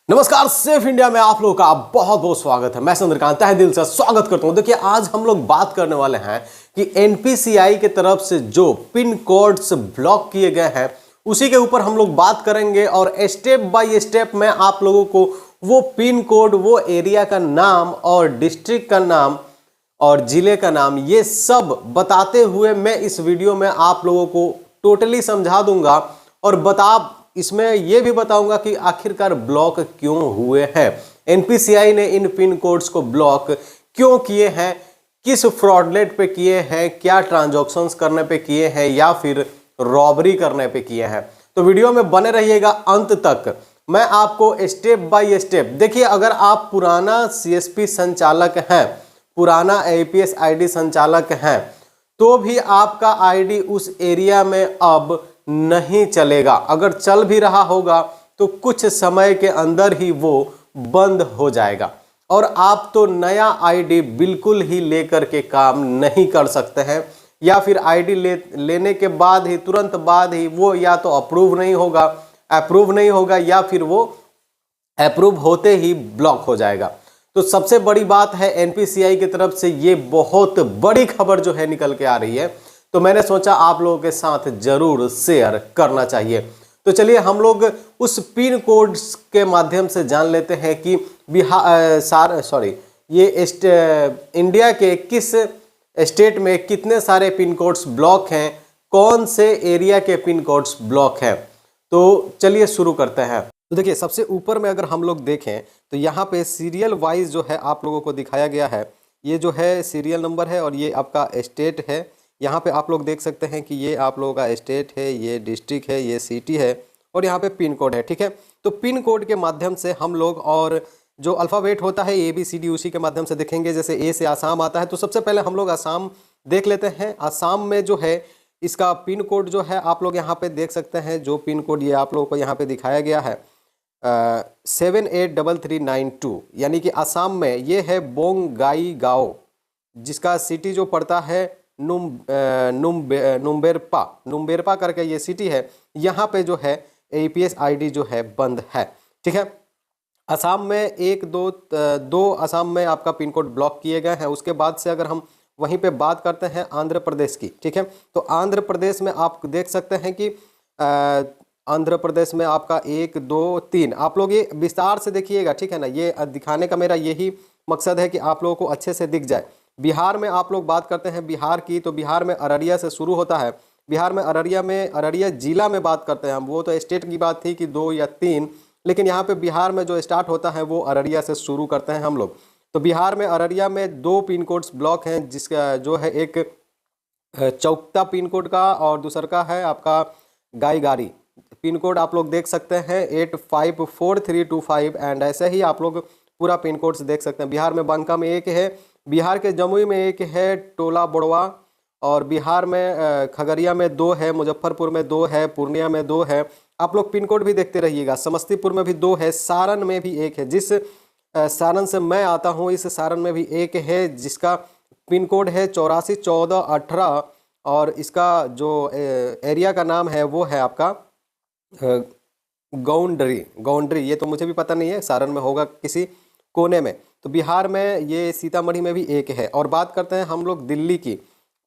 नमस्कार, safe India में आप लोगों का बहुत बहुत स्वागत है। मैं चंद्रकांत तहे दिल से स्वागत करता हूं। देखिए, आज हम लोग बात करने वाले हैं कि एनपीसीआई की तरफ से जो पिन कोड्स ब्लॉक किए गए हैं उसी के ऊपर हम लोग बात करेंगे और स्टेप बाय स्टेप में आप लोगों को वो पिन कोड, वो एरिया का नाम और डिस्ट्रिक्ट का नाम और जिले का नाम, ये सब बताते हुए मैं इस वीडियो में आप लोगों को टोटली समझा दूंगा और इसमें यह भी बताऊंगा कि आखिरकार ब्लॉक क्यों हुए हैं, एनपीसीआई ने इन पिन कोड्स को ब्लॉक क्यों किए हैं, किस फ्रॉडलेट पे किए हैं, क्या ट्रांजैक्शंस करने पे किए हैं या फिर रॉबरी करने पे किए हैं। तो वीडियो में बने रहिएगा अंत तक। मैं आपको स्टेप बाय स्टेप, देखिए, अगर आप पुराना सीएसपी संचालक हैं, पुराना एपीएस आईडी संचालक हैं, तो भी आपका आईडी उस एरिया में अब नहीं चलेगा। अगर चल भी रहा होगा तो कुछ समय के अंदर ही वो बंद हो जाएगा और आप तो नया आईडी बिल्कुल ही लेकर के काम नहीं कर सकते हैं, या फिर आईडी लेने के बाद ही तुरंत बाद ही वो या तो अप्रूव नहीं होगा या फिर वो अप्रूव होते ही ब्लॉक हो जाएगा। तो सबसे बड़ी बात है, एनपीसीआई की तरफ से ये बहुत बड़ी खबर जो है निकल के आ रही है, तो मैंने सोचा आप लोगों के साथ जरूर शेयर करना चाहिए। तो चलिए हम लोग उस पिन कोड्स के माध्यम से जान लेते हैं कि इंडिया के किस स्टेट में कितने सारे पिन कोड्स ब्लॉक हैं, कौन से एरिया के पिन कोड्स ब्लॉक हैं। तो चलिए शुरू करते हैं। तो देखिए, सबसे ऊपर में अगर हम लोग देखें तो यहाँ पे सीरियल वाइज जो है आप लोगों को दिखाया गया है। ये जो है सीरियल नंबर है और ये आपका स्टेट है। यहाँ पे आप लोग देख सकते हैं कि ये आप लोगों का स्टेट है, ये डिस्ट्रिक्ट है, ये सिटी है और यहाँ पे पिन कोड है। ठीक है, तो पिन कोड के माध्यम से हम लोग, और जो अल्फ़ाबेट होता है ABCD, उसी के माध्यम से देखेंगे। जैसे ए से आसाम आता है, तो सबसे पहले हम लोग आसाम देख लेते हैं। आसाम में जो है इसका पिन कोड जो है आप लोग यहाँ पे देख सकते हैं। जो पिन कोड ये आप लोगों को यहाँ पे दिखाया गया है 783392, यानी कि आसाम में ये है बोंगाईगांव, जिसका सिटी जो पड़ता है नुम्बेरपा करके ये सिटी है। यहाँ पे जो है एपीएस आईडी जो है बंद है। ठीक है, असम में दो असम में आपका पिन कोड ब्लॉक किए गए हैं। उसके बाद से अगर हम वहीं पे बात करते हैं आंध्र प्रदेश की, ठीक है, तो आंध्र प्रदेश में आप देख सकते हैं कि आंध्र प्रदेश में आपका 1 2 3, आप लोग ये विस्तार से देखिएगा, ठीक है ना। ये दिखाने का मेरा यही मकसद है कि आप लोगों को अच्छे से दिख जाए। बिहार में आप लोग बात करते हैं बिहार की, तो बिहार में अररिया से शुरू होता है। बिहार में अररिया जिला में बात करते हैं हम। वो तो स्टेट की बात थी कि 2 या 3, लेकिन यहाँ पे बिहार में जो स्टार्ट होता है वो अररिया से शुरू करते हैं हम लोग। तो बिहार में अररिया में 2 पिन कोड्स ब्लॉक हैं, जिसका जो है एक चौकता पिन कोड का और दूसरा का है आपका गाईगारी पिन कोड। आप लोग देख सकते हैं 854325, एंड ऐसे ही आप लोग पूरा पिन कोड्स देख सकते हैं। बिहार में बांका में एक है, बिहार के जमुई में एक है, टोला बोड़वा, और बिहार में खगड़िया में 2 है, मुजफ्फरपुर में 2 है, पूर्णिया में 2 है। आप लोग पिन कोड भी देखते रहिएगा। समस्तीपुर में भी 2 है, सारण में भी 1 है। जिस सारण से मैं आता हूँ, इस सारण में भी 1 है, जिसका पिन कोड है 841418, और इसका जो एरिया का नाम है वो है आपका गौंडरी। ये तो मुझे भी पता नहीं है, सारण में होगा किसी कोने में। तो बिहार में ये सीतामढ़ी में भी 1 है। और बात करते हैं हम लोग दिल्ली की,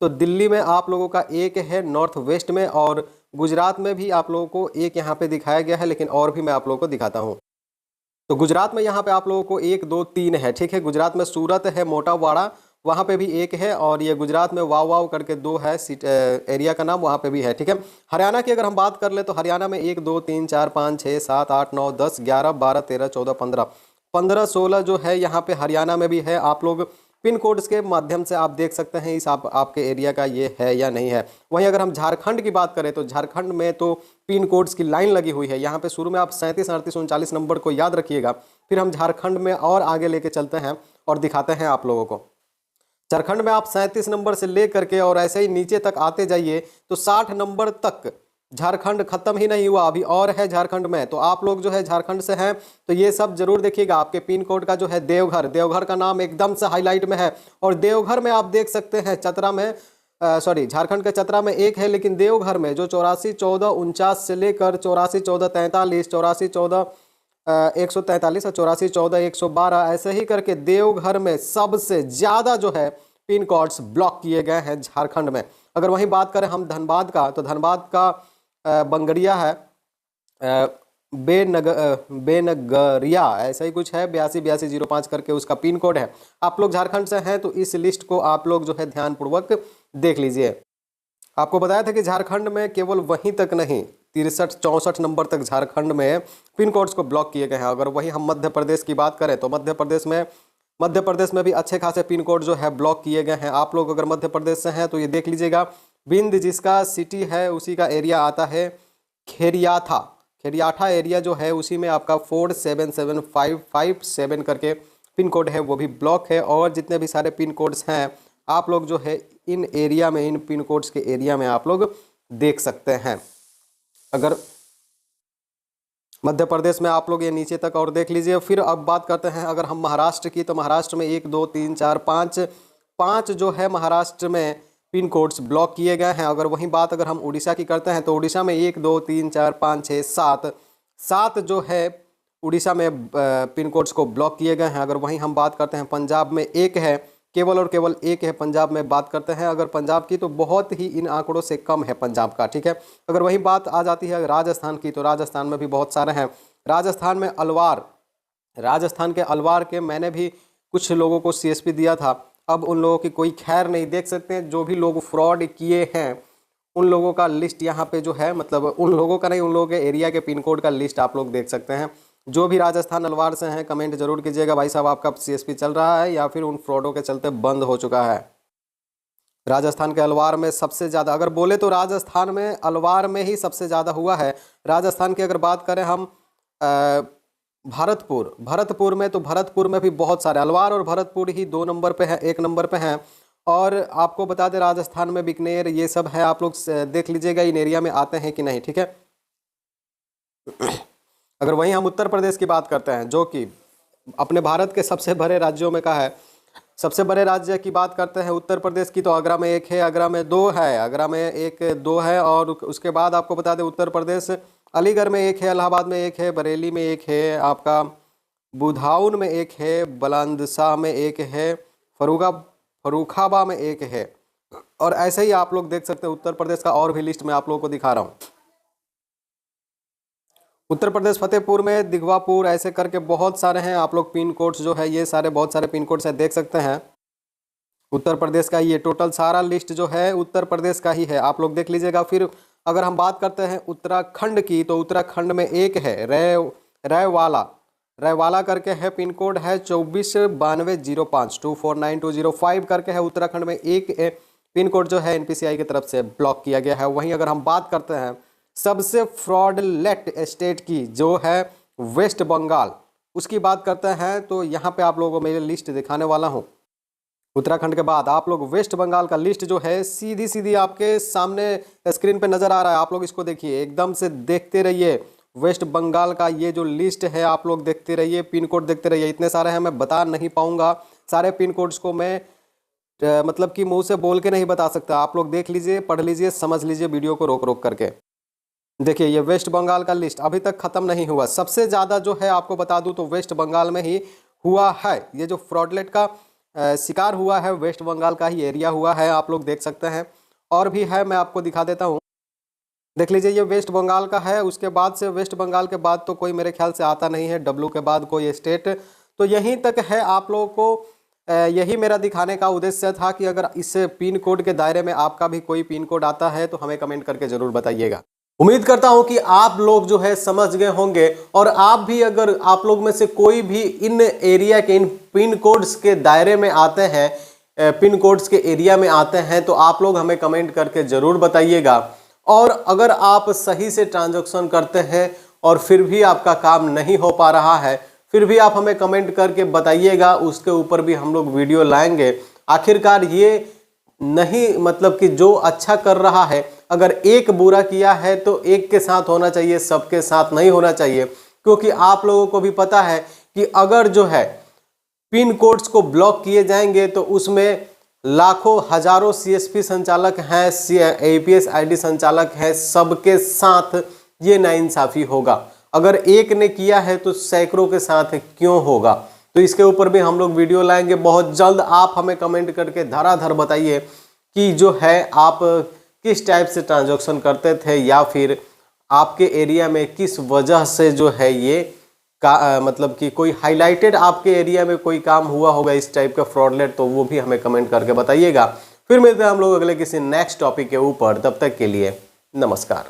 तो दिल्ली में आप लोगों का 1 है नॉर्थ वेस्ट में, और गुजरात में भी आप लोगों को 1 यहाँ पे दिखाया गया है, लेकिन और भी मैं आप लोगों को दिखाता हूँ। तो गुजरात में यहाँ पे आप लोगों को 1 2 3 है। ठीक है, गुजरात में सूरत है, मोटावाड़ा, वहाँ पे भी 1 है, और ये गुजरात में वाव करके 2 है, एरिया का नाम वहाँ पे भी है। ठीक है, हरियाणा की अगर हम बात कर ले तो हरियाणा में 1 2 3 4 5 6 7 8 9 10 11 12 13 14 15 16 जो है यहाँ पे हरियाणा में भी है। आप लोग पिन कोड्स के माध्यम से आप देख सकते हैं इस आपके एरिया का ये है या नहीं है। वहीं अगर हम झारखंड की बात करें तो झारखंड में तो पिन कोड्स की लाइन लगी हुई है। यहाँ पे शुरू में आप 37 38 39 नंबर को याद रखिएगा, फिर हम झारखंड में और आगे लेके चलते हैं और दिखाते हैं आप लोगों को। झारखंड में आप 37 नंबर से ले करके और ऐसे ही नीचे तक आते जाइए तो 60 नंबर तक झारखंड खत्म ही नहीं हुआ, अभी और है झारखंड में। तो आप लोग जो है झारखंड से हैं तो ये सब जरूर देखिएगा। आपके पिन कोड का जो है देवघर का नाम एकदम से हाईलाइट में है, और देवघर में आप देख सकते हैं चतरा में झारखंड के चतरा में 1 है, लेकिन देवघर में जो 841449 से लेकर 841443 8414 143 और 84 14 112 ऐसे ही करके देवघर में सबसे ज़्यादा जो है पिन कोड्स ब्लॉक किए गए हैं झारखंड में। अगर वहीं बात करें हम धनबाद का, तो धनबाद का बंगड़िया है, बेनगरिया ऐसा ही कुछ है, 828205 करके उसका पिन कोड है। आप लोग झारखंड से हैं तो इस लिस्ट को आप लोग जो है ध्यानपूर्वक देख लीजिए। आपको बताया था कि झारखंड में केवल वहीं तक नहीं, 63-64 नंबर तक झारखंड में पिन कोड्स को ब्लॉक किए गए हैं। अगर वहीं हम मध्य प्रदेश की बात करें तो मध्य प्रदेश में भी अच्छे खासे पिन कोड जो है ब्लॉक किए गए हैं। आप लोग अगर मध्य प्रदेश से हैं तो ये देख लीजिएगा, बिंद जिसका सिटी है उसी का एरिया आता है खेरियाठा एरिया जो है उसी में आपका 477557 करके पिन कोड है, वो भी ब्लॉक है। और जितने भी सारे पिन कोड्स हैं आप लोग जो है इन एरिया में, इन पिन कोड्स के एरिया में आप लोग देख सकते हैं। अगर मध्य प्रदेश में आप लोग ये नीचे तक और देख लीजिए। फिर अब बात करते हैं अगर हम महाराष्ट्र की, तो महाराष्ट्र में 1 2 3 4 5 जो है महाराष्ट्र में पिन कोड्स ब्लॉक किए गए हैं। अगर वहीं बात अगर हम उड़ीसा की करते हैं तो उड़ीसा में 1 2 3 4 5 6 7 जो है उड़ीसा में पिन कोड्स को ब्लॉक किए गए हैं। अगर वहीं हम बात करते हैं पंजाब में 1 है, केवल और केवल 1 है पंजाब में बात करते हैं अगर पंजाब की, तो बहुत ही इन आंकड़ों से कम है पंजाब का, ठीक है। अगर वही बात आ जाती है राजस्थान की, तो राजस्थान में भी बहुत सारे हैं। राजस्थान में अलवार, राजस्थान के अलवार के मैंने भी कुछ लोगों को CSP दिया था। अब उन लोगों की कोई खैर नहीं, देख सकते हैं जो भी लोग फ्रॉड किए हैं उन लोगों का लिस्ट यहाँ पे जो है, मतलब उन लोगों का नहीं, उन लोगों के एरिया के पिन कोड का लिस्ट आप लोग देख सकते हैं। जो भी राजस्थान अलवार से हैं कमेंट जरूर कीजिएगा भाई साहब, आपका CSP चल रहा है या फिर उन फ्रॉडों के चलते बंद हो चुका है। राजस्थान के अलवार में सबसे ज़्यादा अगर बोले तो राजस्थान में अलवार में ही सबसे ज़्यादा हुआ है। राजस्थान की अगर बात करें हम भरतपुर में, तो भरतपुर में भी बहुत सारे, अलवार और भरतपुर ही 2 नंबर पे है, 1 नंबर पे हैं। और आपको बता दें राजस्थान में बीकानेर ये सब है, आप लोग देख लीजिएगा इन एरिया में आते हैं कि नहीं, ठीक है। अगर वहीं हम उत्तर प्रदेश की बात करते हैं जो कि अपने भारत के सबसे बड़े राज्यों में का है, सबसे बड़े राज्य की बात करते हैं उत्तर प्रदेश की, तो आगरा में 1 है, आगरा में 2 है, आगरा में 1 2 है। और उसके बाद आपको बता दें उत्तर प्रदेश अलीगढ़ में 1 है, इलाहाबाद में 1 है, बरेली में 1 है, आपका बुधाउन में 1 है, बुलंदशाह में 1 है, फर्रुखाबाद में 1 है। और ऐसे ही आप लोग देख सकते हैं उत्तर प्रदेश का और भी लिस्ट मैं आप लोगों को दिखा रहा हूँ। उत्तर प्रदेश फतेहपुर में, दिघवापुर ऐसे करके बहुत सारे हैं। आप लोग पिन कोड्स जो है ये सारे बहुत सारे पिन कोड्स है, देख सकते हैं। उत्तर प्रदेश का ये टोटल सारा लिस्ट जो है उत्तर प्रदेश का ही है, आप लोग देख लीजिएगा। फिर अगर हम बात करते हैं उत्तराखंड की, तो उत्तराखंड में 1 है, रैवाला करके है, पिन कोड है 249205 249205 करके है। उत्तराखंड में 1 पिन कोड जो है NPCI की तरफ से ब्लॉक किया गया है। वहीं अगर हम बात करते हैं सबसे फ्रॉडलेट स्टेट की जो है वेस्ट बंगाल, उसकी बात करते हैं, तो यहाँ पे आप लोगों को मैं लिस्ट दिखाने वाला हूँ। उत्तराखंड के बाद आप लोग वेस्ट बंगाल का लिस्ट जो है सीधी आपके सामने स्क्रीन पे नज़र आ रहा है, आप लोग इसको देखिए, एकदम से देखते रहिए। वेस्ट बंगाल का ये जो लिस्ट है आप लोग देखते रहिए, पिन कोड देखते रहिए। इतने सारे हैं, मैं बता नहीं पाऊँगा सारे पिन कोड्स को, मैं मतलब कि मुँह से बोल के नहीं बता सकता। आप लोग देख लीजिए, पढ़ लीजिए, समझ लीजिए वीडियो को रोक रोक करके। देखिए ये वेस्ट बंगाल का लिस्ट अभी तक ख़त्म नहीं हुआ। सबसे ज़्यादा जो है आपको बता दूं तो वेस्ट बंगाल में ही हुआ है, ये जो फ्रॉडलेट का शिकार हुआ है वेस्ट बंगाल का ही एरिया हुआ है, आप लोग देख सकते हैं। और भी है, मैं आपको दिखा देता हूँ, देख लीजिए ये वेस्ट बंगाल का है। उसके बाद से वेस्ट बंगाल के बाद तो कोई मेरे ख्याल से आता नहीं है, W के बाद कोई स्टेट, तो यहीं तक है। आप लोगों को यही मेरा दिखाने का उद्देश्य था कि अगर इस पिन कोड के दायरे में आपका भी कोई पिन कोड आता है तो हमें कमेंट करके ज़रूर बताइएगा। उम्मीद करता हूं कि आप लोग जो है समझ गए होंगे, और आप भी अगर आप लोग में से कोई भी इन एरिया के, इन पिन कोड्स के दायरे में आते हैं, पिन कोड्स के एरिया में आते हैं, तो आप लोग हमें कमेंट करके ज़रूर बताइएगा। और अगर आप सही से ट्रांजैक्शन करते हैं और फिर भी आपका काम नहीं हो पा रहा है, फिर भी आप हमें कमेंट करके बताइएगा, उसके ऊपर भी हम लोग वीडियो लाएंगे। आखिरकार ये नहीं, मतलब कि जो अच्छा कर रहा है, अगर एक बुरा किया है तो एक के साथ होना चाहिए, सबके साथ नहीं होना चाहिए। क्योंकि आप लोगों को भी पता है कि अगर जो है पिन कोड्स को ब्लॉक किए जाएंगे तो उसमें लाखों हजारों CSP संचालक हैं, APS ID संचालक हैं, सबके साथ ये नाइंसाफ़ी होगा। अगर एक ने किया है तो सैकड़ों के साथ क्यों होगा? तो इसके ऊपर भी हम लोग वीडियो लाएंगे बहुत जल्द। आप हमें कमेंट करके धराधर बताइए कि जो है आप किस टाइप से ट्रांजैक्शन करते थे, या फिर आपके एरिया में किस वजह से जो है ये मतलब कि कोई हाईलाइटेड आपके एरिया में कोई काम हुआ होगा इस टाइप का फ्रॉडलेट, तो वो भी हमें कमेंट करके बताइएगा। फिर मिलते हैं हम लोग अगले किसी नेक्स्ट टॉपिक के ऊपर। तब तक के लिए नमस्कार।